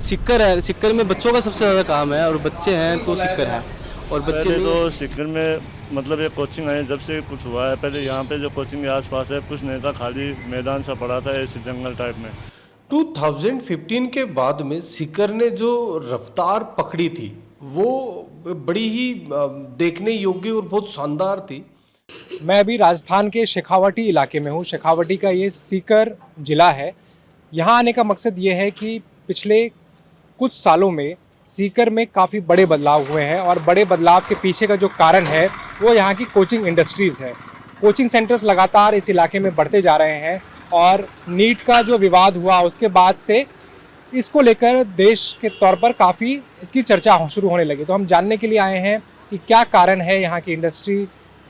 सिक्कर है, सिक्कर में बच्चों का सबसे ज़्यादा काम है और बच्चे हैं तो सिक्कर है और बच्चे पहले नहीं तो सिक्कर में मतलब ये कोचिंग है जब से कुछ हुआ है। पहले यहाँ पे जो कोचिंग के आसपास है कुछ नहीं था, खाली मैदान सा पड़ा था ऐसे जंगल टाइप में। 2015 के बाद में सीकर ने जो रफ्तार पकड़ी थी वो बड़ी ही देखने योग्य और बहुत शानदार थी। मैं अभी राजस्थान के शेखावटी इलाके में हूँ। शेखावटी का ये सीकर ज़िला है। यहाँ आने का मकसद ये है कि पिछले कुछ सालों में सीकर में काफ़ी बड़े बदलाव हुए हैं और बड़े बदलाव के पीछे का जो कारण है वो यहाँ की कोचिंग इंडस्ट्रीज़ है। कोचिंग सेंटर्स लगातार इस इलाके में बढ़ते जा रहे हैं और नीट का जो विवाद हुआ उसके बाद से इसको लेकर देश के तौर पर काफ़ी इसकी चर्चा शुरू होने लगी। तो हम जानने के लिए आए हैं कि क्या कारण है यहाँ की इंडस्ट्री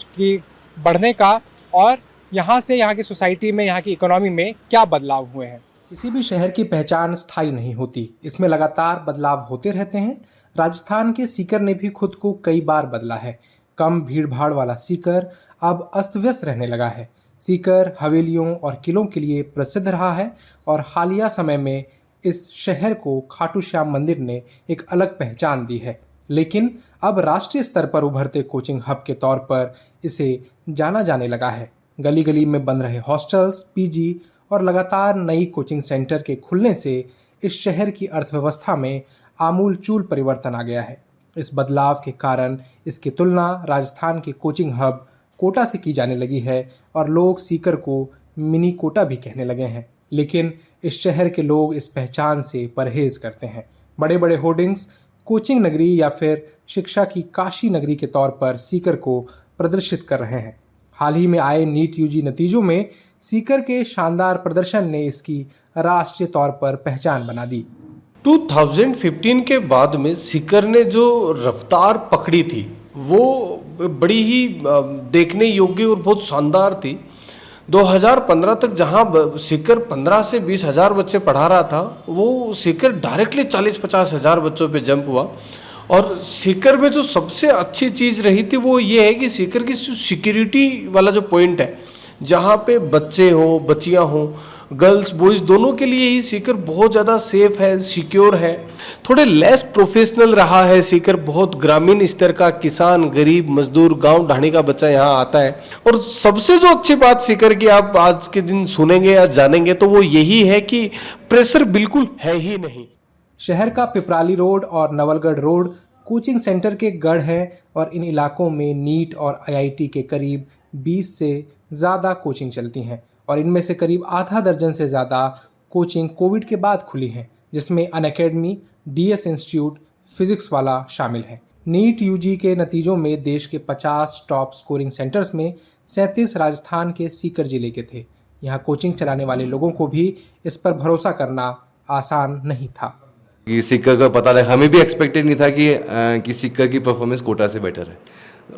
की बढ़ने का और यहाँ से यहाँ की सोसाइटी में, यहाँ की इकोनॉमी में क्या बदलाव हुए हैं। किसी भी शहर की पहचान स्थायी नहीं होती, इसमें लगातार बदलाव होते रहते हैं। राजस्थान के सीकर ने भी खुद को कई बार बदला है। कम भीड़ भाड़ वाला सीकर अब अस्त व्यस्त रहने लगा है। सीकर हवेलियों और किलों के लिए प्रसिद्ध रहा है और हालिया समय में इस शहर को खाटू श्याम मंदिर ने एक अलग पहचान दी है। लेकिन अब राष्ट्रीय स्तर पर उभरते कोचिंग हब के तौर पर इसे जाना जाने लगा है। गली गली में बन रहे हॉस्टल्स, पीजी और लगातार नई कोचिंग सेंटर के खुलने से इस शहर की अर्थव्यवस्था में आमूलचूल परिवर्तन आ गया है। इस बदलाव के कारण इसकी तुलना राजस्थान के कोचिंग हब कोटा से की जाने लगी है और लोग सीकर को मिनी कोटा भी कहने लगे हैं। लेकिन इस शहर के लोग इस पहचान से परहेज करते हैं। बड़े बड़े होर्डिंग्स कोचिंग नगरी या फिर शिक्षा की काशी नगरी के तौर पर सीकर को प्रदर्शित कर रहे हैं। हाल ही में आए नीट यूजी नतीजों में सीकर के शानदार प्रदर्शन ने इसकी राष्ट्रीय तौर पर पहचान बना दी। 2015 के बाद में सीकर ने जो रफ्तार पकड़ी थी वो बड़ी ही देखने योग्य और बहुत शानदार थी। 2015 तक जहां सीकर 15 से 20 हज़ार बच्चे पढ़ा रहा था वो सीकर डायरेक्टली 40-50 हज़ार बच्चों पे जंप हुआ। और सीकर में जो सबसे अच्छी चीज़ रही थी वो ये है कि सीकर की जो सिक्योरिटी वाला जो पॉइंट है, जहाँ पे बच्चे हों, बच्चियाँ हों, गर्ल्स बॉयज़ दोनों के लिए ही सीकर बहुत ज़्यादा सेफ है, सिक्योर है। थोड़े लेस प्रोफेशनल रहा है सीकर। बहुत ग्रामीण स्तर का किसान, गरीब, मजदूर, गांव ढाणी का बच्चा यहाँ आता है। और सबसे जो अच्छी बात सीकर की आप आज के दिन सुनेंगे या जानेंगे तो वो यही है कि प्रेशर बिल्कुल है ही नहीं। शहर का पिपराली रोड और नवलगढ़ रोड कोचिंग सेंटर के गढ़ हैं और इन इलाकों में नीट और आईआईटी के करीब 20 से ज़्यादा कोचिंग चलती हैं और इनमें से करीब आधा दर्जन से ज़्यादा कोचिंग कोविड के बाद खुली हैं, जिसमें अनअकैडमी, डीएस इंस्टीट्यूट, फिजिक्स वाला शामिल है। नीट यूजी के नतीजों में देश के 50 टॉप स्कोरिंग सेंटर्स में 37 राजस्थान के सीकर जिले के थे। यहाँ कोचिंग चलाने वाले लोगों को भी इस पर भरोसा करना आसान नहीं था कि सीकर का पता लगा। हमें भी एक्सपेक्टेड नहीं था कि सीकर की परफॉर्मेंस कोटा से बेटर है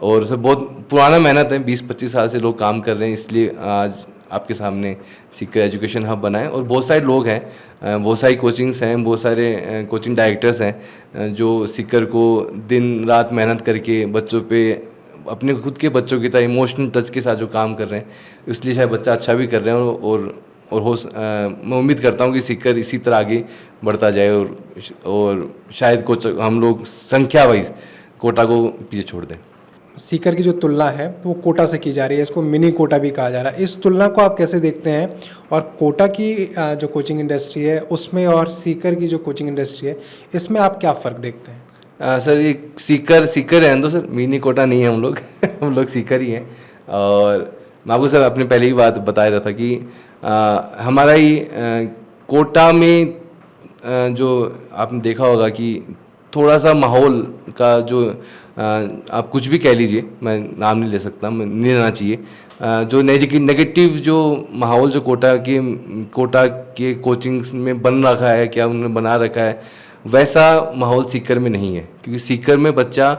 और सब बहुत पुराना मेहनत है। 20-25 साल से लोग काम कर रहे हैं, इसलिए आज आपके सामने सीकर एजुकेशन हब बना है। और बहुत सारे लोग हैं, बहुत सारी कोचिंग्स हैं, बहुत सारे कोचिंग डायरेक्टर्स हैं जो सीकर को दिन रात मेहनत करके बच्चों पे अपने खुद के बच्चों की तरह इमोशनल टच के साथ जो काम कर रहे हैं, इसलिए शायद बच्चा अच्छा भी कर रहे हैं। मैं उम्मीद करता हूँ कि सीकर इसी तरह आगे बढ़ता जाए और शायद हम लोग संख्या वाइज कोटा को पीछे छोड़ दें। सीकर की जो तुलना है वो कोटा से की जा रही है, इसको मिनी कोटा भी कहा जा रहा है। इस तुलना को आप कैसे देखते हैं और कोटा की जो कोचिंग इंडस्ट्री है उसमें और सीकर की जो कोचिंग इंडस्ट्री है इसमें आप क्या फ़र्क देखते हैं? सर ये सीकर रहने दो सर, मिनी कोटा नहीं है हम लोग हम लोग सीकर ही हैं। और मैं आपको सर अपने पहले ही बात बता रहा था कि हमारा ही कोटा में जो आपने देखा होगा कि थोड़ा सा माहौल का जो आप कुछ भी कह लीजिए, मैं नाम नहीं ले सकता, नहीं लेना चाहिए, जो नेगेटिव जो माहौल जो कोटा के कोचिंग्स में बन रखा है, क्या उन्होंने बना रखा है, वैसा माहौल सीकर में नहीं है। क्योंकि सीकर में बच्चा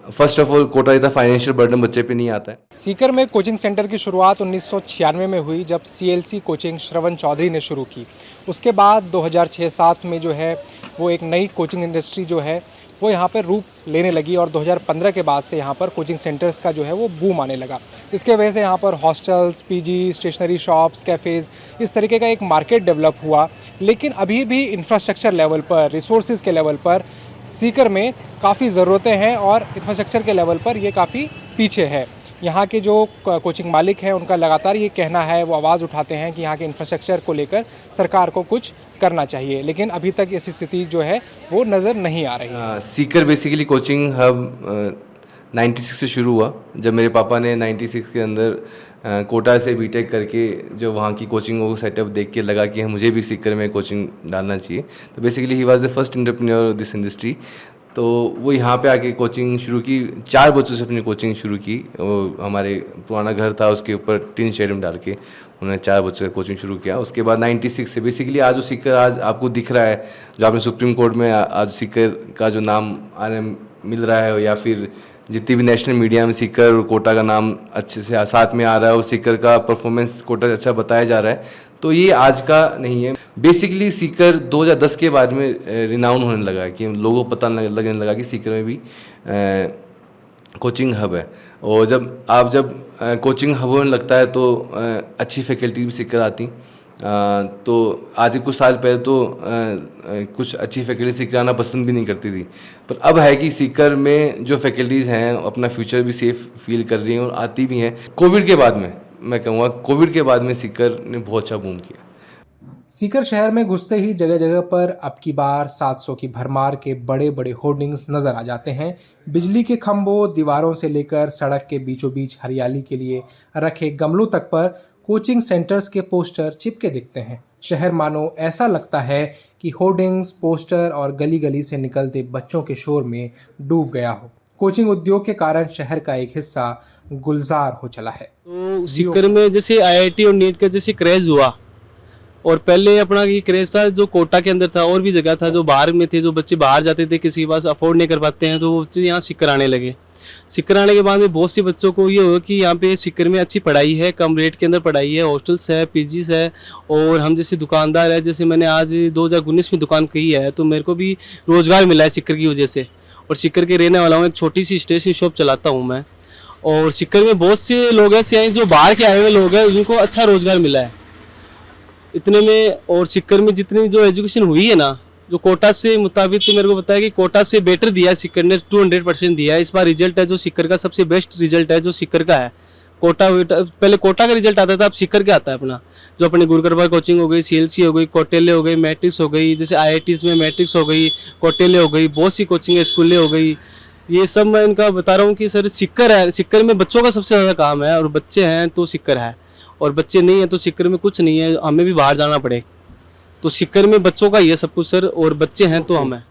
फर्स्ट ऑफ ऑल कोटा इतना फाइनेंशियल बर्डन बच्चे पे नहीं आता है। सीकर में कोचिंग सेंटर की शुरुआत 1996 में हुई जब सीएलसी कोचिंग श्रवण चौधरी ने शुरू की। उसके बाद 2006-07 में जो है वो एक नई कोचिंग इंडस्ट्री जो है वो यहाँ पर रूप लेने लगी और 2015 के बाद से यहाँ पर कोचिंग सेंटर्स का जो है वो बूम आने लगा। इसके वजह से यहाँ पर hostels, PG, stationery shops, cafes, इस तरीके का एक मार्केट डेवलप हुआ। लेकिन अभी भी इंफ्रास्ट्रक्चर लेवल पर, रिसोर्सेज के लेवल पर सीकर में काफ़ी ज़रूरतें हैं और इंफ्रास्ट्रक्चर के लेवल पर ये काफ़ी पीछे है। यहाँ के जो कोचिंग मालिक हैं उनका लगातार ये कहना है, वो आवाज़ उठाते हैं कि यहाँ के इंफ्रास्ट्रक्चर को लेकर सरकार को कुछ करना चाहिए, लेकिन अभी तक ऐसी स्थिति जो है वो नज़र नहीं आ रही। सीकर बेसिकली कोचिंग हब 96 से शुरू हुआ, जब मेरे पापा ने 96 के अंदर कोटा से बीटेक करके जो वहाँ की कोचिंग को सेटअप देख के लगा कि मुझे भी सीकर में कोचिंग डालना चाहिए। तो basically he was the first entrepreneur of this industry. तो वो यहाँ पे आके कोचिंग शुरू की, 4 बच्चों से अपनी कोचिंग शुरू की। वो हमारे पुराना घर था, उसके ऊपर टिन शेड में डाल के उन्होंने 4 बच्चों का कोचिंग शुरू किया। उसके बाद 96 से बेसिकली आज वो सीकर आज आपको दिख रहा है, जो आपने सुप्रीम कोर्ट में आज सीकर का जो नाम आने मिल रहा है, या फिर जितनी भी नेशनल मीडिया में सीकर और कोटा का नाम अच्छे से साथ में आ रहा है और सीकर का परफॉर्मेंस कोटा अच्छा बताया जा रहा है, तो ये आज का नहीं है। बेसिकली सीकर 2010 के बाद में रिनाउन होने लगा कि लोगों को पता लगने लगा कि सीकर में भी कोचिंग हब है। और जब कोचिंग हब होने लगता है तो अच्छी फैकल्टी भी सीकर आती। तो आज के कुछ साल पहले तो कुछ अच्छी फैकल्टी सीकर आना पसंद भी नहीं करती थी, पर अब है कि सीकर में जो फैकल्टीज़ हैं अपना फ्यूचर भी सेफ फील कर रही हैं और आती भी हैं। कोविड के बाद में मैं कहूँगा, कोविड के बाद में सीकर ने बहुत अच्छा बूम किया। सीकर शहर में घुसते ही जगह जगह पर अब की बार 700 की भरमार के बड़े बड़े होर्डिंग्स नजर आ जाते हैं। बिजली के खंभों, दीवारों से लेकर सड़क के बीचों बीच हरियाली के लिए रखे गमलों तक पर कोचिंग सेंटर्स के पोस्टर चिपके दिखते हैं। शहर मानो ऐसा लगता है कि होर्डिंग्स, पोस्टर और गली गली से निकलते बच्चों के शोर में डूब गया हो। कोचिंग उद्योग के कारण शहर का एक हिस्सा गुलजार हो चला है। तो सीकर में जैसे आईआईटी और नीट का जैसे क्रेज हुआ, और पहले अपना ये क्रेज था जो कोटा के अंदर था, और भी जगह था जो बाहर में थे, जो बच्चे बाहर जाते थे, किसी के पास अफोर्ड नहीं कर पाते हैं, तो वो बच्चे यहाँ सीकर आने लगे। सीकर आने के बाद में बहुत सी बच्चों को ये हुआ कि यहाँ पे सीकर में अच्छी पढ़ाई है, कम रेट के अंदर पढ़ाई है, हॉस्टल्स है, पीजीज है, और हम जैसे दुकानदार है, जैसे मैंने आज 2019 में दुकान की है, तो मेरे को भी रोज़गार मिला है सीकर की वजह से। और सीकर के रहने वाला हूँ, एक छोटी सी स्टेशनरी शॉप चलाता हूँ मैं। और सीकर में बहुत से लोग ऐसे हैं जो बाहर के आए हुए लोग हैं, उनको अच्छा रोज़गार मिला है इतने में। और सीकर में जितनी जो एजुकेशन हुई है ना, जो कोटा से मुताबिक, तो मेरे को पता है कि कोटा से बेटर दिया है सीकर ने, 200% दिया है। इस बार रिजल्ट है जो सीकर का सबसे बेस्ट रिजल्ट है, जो सीकर का है। कोटा पहले कोटा का रिजल्ट आता था, अब सीकर का आता है अपना। जो अपनी गुरुकृपा कोचिंग हो गई, सीएलसी हो गई, कौटिल्य हो गई, मैट्रिक्स हो गई, जैसे आईआईटीज में मैट्रिक्स हो गई, कौटिल्य हो गई, बहुत सी कोचिंग स्कूलें हो गई, ये सब मैं इनका बता रहा हूँ कि सर सीकर है। सीकर में बच्चों का सबसे ज़्यादा काम है, और बच्चे हैं तो सीकर है, और बच्चे नहीं हैं तो सीकर में कुछ नहीं है, हमें भी बाहर जाना पड़े। तो सीकर में बच्चों का ये सब कुछ सर, और बच्चे हैं तो हम हैं।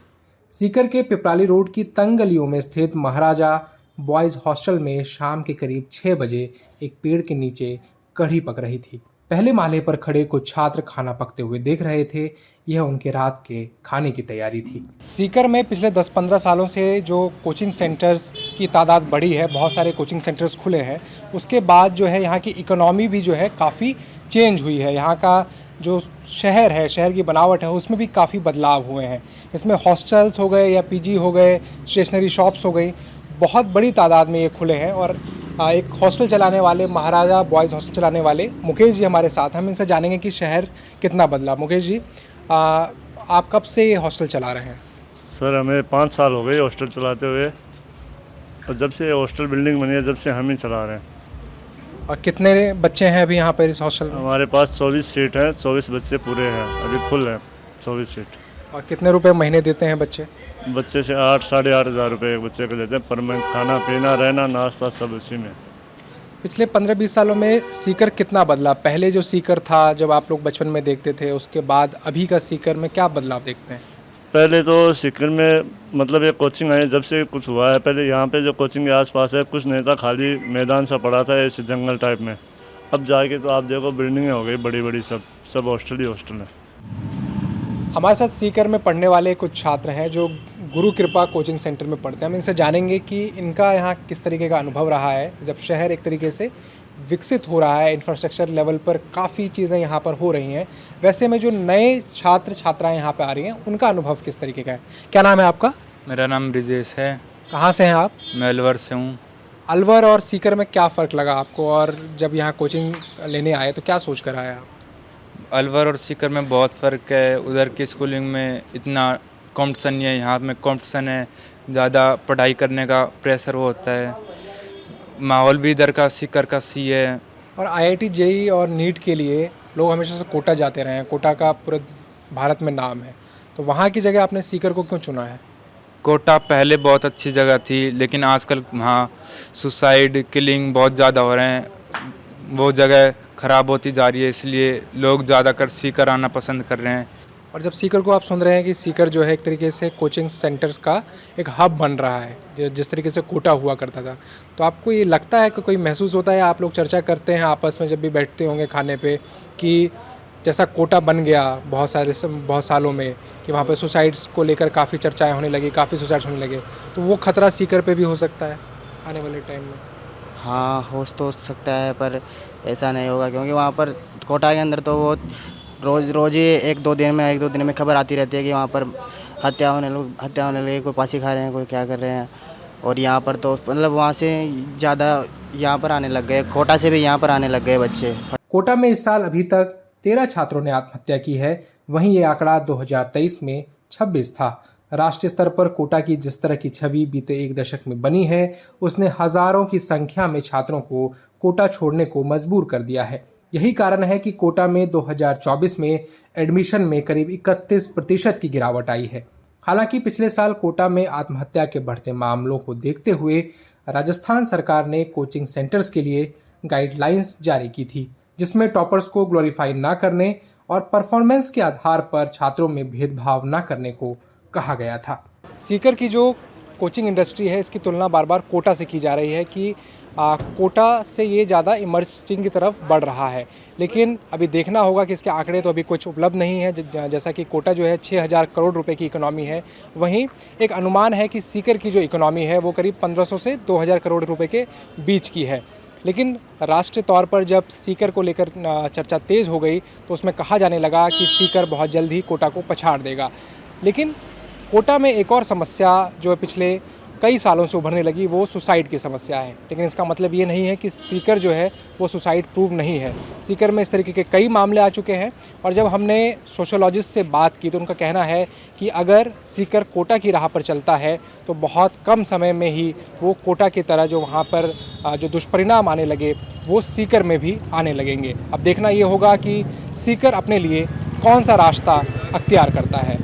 सीकर के पिपराली रोड की तंग गलियों में स्थित महाराजा बॉयज़ हॉस्टल में शाम के करीब 6 बजे एक पेड़ के नीचे कढ़ी पक रही थी। पहले माले पर खड़े कुछ छात्र खाना पकते हुए देख रहे थे। यह उनके रात के खाने की तैयारी थी। सीकर में पिछले 10-15 सालों से जो कोचिंग सेंटर्स की तादाद बढ़ी है, बहुत सारे कोचिंग सेंटर्स खुले हैं, उसके बाद जो है यहाँ की इकोनॉमी भी जो है काफ़ी चेंज हुई है। यहाँ का जो शहर है, शहर की बनावट है, उसमें भी काफ़ी बदलाव हुए हैं। इसमें हॉस्टल्स हो गए या पीजी हो गए, स्टेशनरी शॉप्स हो गई, बहुत बड़ी तादाद में ये खुले हैं। और एक हॉस्टल चलाने वाले, महाराजा बॉयज़ हॉस्टल चलाने वाले मुकेश जी हमारे साथ हैं। हम इनसे जानेंगे कि शहर कितना बदला। मुकेश जी, आप कब से ये हॉस्टल चला रहे हैं? सर हमें 5 साल हो गए हॉस्टल चलाते हुए, और जब से हॉस्टल बिल्डिंग बनी है जब से हम ही चला रहे हैं। और कितने बच्चे हैं अभी यहाँ पर इस हॉस्टल में? हमारे पास 24 सीट हैं, 24 बच्चे पूरे हैं, अभी फुल हैं 24 सीट। और कितने रुपए महीने देते हैं बच्चे? बच्चे से 8-8.5 हज़ार रुपये एक बच्चे को देते हैं पर मंथ। खाना पीना रहना नाश्ता सब उसी में। पिछले 15-20 सालों में सीकर कितना बदला? पहले जो सीकर था जब आप लोग बचपन में देखते थे, उसके बाद अभी का सीकर में क्या बदलाव देखते हैं? पहले तो सीकर में मतलब ये कोचिंग है जब से कुछ हुआ है। पहले यहाँ पे जो कोचिंग के आसपास है कुछ नहीं था, खाली मैदान सा पड़ा था ऐसे जंगल टाइप में। अब जाके तो आप देखो बिल्डिंगें हो गई बड़ी बड़ी, सब हॉस्टल ही हॉस्टल है। हमारे साथ सीकर में पढ़ने वाले कुछ छात्र हैं जो गुरु कृपा कोचिंग सेंटर में पढ़ते हैं। हम इनसे जानेंगे कि इनका यहाँ किस तरीके का अनुभव रहा है जब शहर एक तरीके से विकसित हो रहा है, इंफ्रास्ट्रक्चर लेवल पर काफ़ी चीज़ें यहाँ पर हो रही हैं। वैसे में जो नए छात्र छात्राएं यहाँ पे आ रही हैं उनका अनुभव किस तरीके का है? क्या नाम है आपका? मेरा नाम ब्रिजेश है। कहाँ से हैं आप? मैं अलवर से हूँ। अलवर और सीकर में क्या फ़र्क लगा आपको, और जब यहाँ कोचिंग लेने आए तो क्या सोच कर आए आप? अलवर और सीकर में बहुत फ़र्क है। उधर की स्कूलिंग में इतना कंपटीशन नहीं है, यहाँ में कंपटीशन है, ज़्यादा पढ़ाई करने का प्रेशर वो होता है। माहौल भी इधर का सीकर का सी है। और आईआईटी जेईई और नीट के लिए लोग हमेशा से कोटा जाते रहे हैं, कोटा का पूरे भारत में नाम है, तो वहाँ की जगह आपने सीकर को क्यों चुना है? कोटा पहले बहुत अच्छी जगह थी, लेकिन आजकल वहाँ सुसाइड किलिंग बहुत ज़्यादा हो रहे हैं। वो जगह ख़राब होती जा रही है, इसलिए लोग ज़्यादातर सीकर आना पसंद कर रहे हैं। और जब सीकर को आप सुन रहे हैं कि सीकर जो है एक तरीके से कोचिंग सेंटर्स का एक हब बन रहा है, जिस तरीके से कोटा हुआ करता था, तो आपको ये लगता है कि कोई महसूस होता है, आप लोग चर्चा करते हैं आपस में जब भी बैठते होंगे खाने पे, कि जैसा कोटा बन गया बहुत सालों में, कि वहाँ पे सुसाइड्स को लेकर काफ़ी चर्चाएं होने लगी, काफ़ी सुसाइड्स होने लगे, तो वो खतरा सीकर पे भी हो सकता है आने वाले टाइम में? हाँ, हो सकता है, पर ऐसा नहीं होगा, क्योंकि वहाँ पर कोटा के अंदर तो वो रोज़ ही एक दो दिन में खबर आती रहती है कि वहाँ पर हत्या होने लगी, कोई फांसी खा रहे हैं, कोई क्या कर रहे हैं। और यहाँ पर तो मतलब वहाँ से ज़्यादा यहाँ पर आने लग गए, कोटा से भी यहाँ पर आने लग गए बच्चे। कोटा में इस साल अभी तक 13 छात्रों ने आत्महत्या की है, वहीं ये आंकड़ा 2023 में 26 था। राष्ट्रीय स्तर पर कोटा की जिस तरह की छवि बीते एक दशक में बनी है, उसने हजारों की संख्या में छात्रों को कोटा छोड़ने को मजबूर कर दिया है। यही कारण है कि कोटा में 2024 में एडमिशन में करीब 31% की गिरावट आई है। हालांकि पिछले साल कोटा में आत्महत्या के बढ़ते मामलों को देखते हुए राजस्थान सरकार ने कोचिंग सेंटर्स के लिए गाइडलाइंस जारी की थी, जिसमें टॉपर्स को ग्लोरीफाई ना करने और परफॉर्मेंस के आधार पर छात्रों में भेदभाव ना करने को कहा गया था। सीकर की जो कोचिंग इंडस्ट्री है, इसकी तुलना बार बार कोटा से की जा रही है कि कोटा से ये ज़्यादा इमर्जिंग की तरफ बढ़ रहा है, लेकिन अभी देखना होगा कि इसके आंकड़े तो अभी कुछ उपलब्ध नहीं है। जैसा कि कोटा जो है 6,000 करोड़ रुपए की इकोनॉमी है, वहीं एक अनुमान है कि सीकर की जो इकोनॉमी है वो करीब 1,500 से 2,000 करोड़ रुपए के बीच की है। लेकिन राष्ट्रीय तौर पर जब सीकर को लेकर चर्चा तेज़ हो गई तो उसमें कहा जाने लगा कि सीकर बहुत जल्द ही कोटा को पछाड़ देगा। लेकिन कोटा में एक और समस्या जो पिछले कई सालों से उभरने लगी, वो सुसाइड की समस्या है। लेकिन इसका मतलब ये नहीं है कि सीकर जो है वो सुसाइड प्रूव नहीं है। सीकर में इस तरीके के कई मामले आ चुके हैं, और जब हमने सोशोलॉजिस्ट से बात की तो उनका कहना है कि अगर सीकर कोटा की राह पर चलता है तो बहुत कम समय में ही वो कोटा की तरह जो वहाँ पर जो दुष्परिणाम आने लगे वो सीकर में भी आने लगेंगे। अब देखना ये होगा कि सीकर अपने लिए कौन सा रास्ता अख्तियार करता है।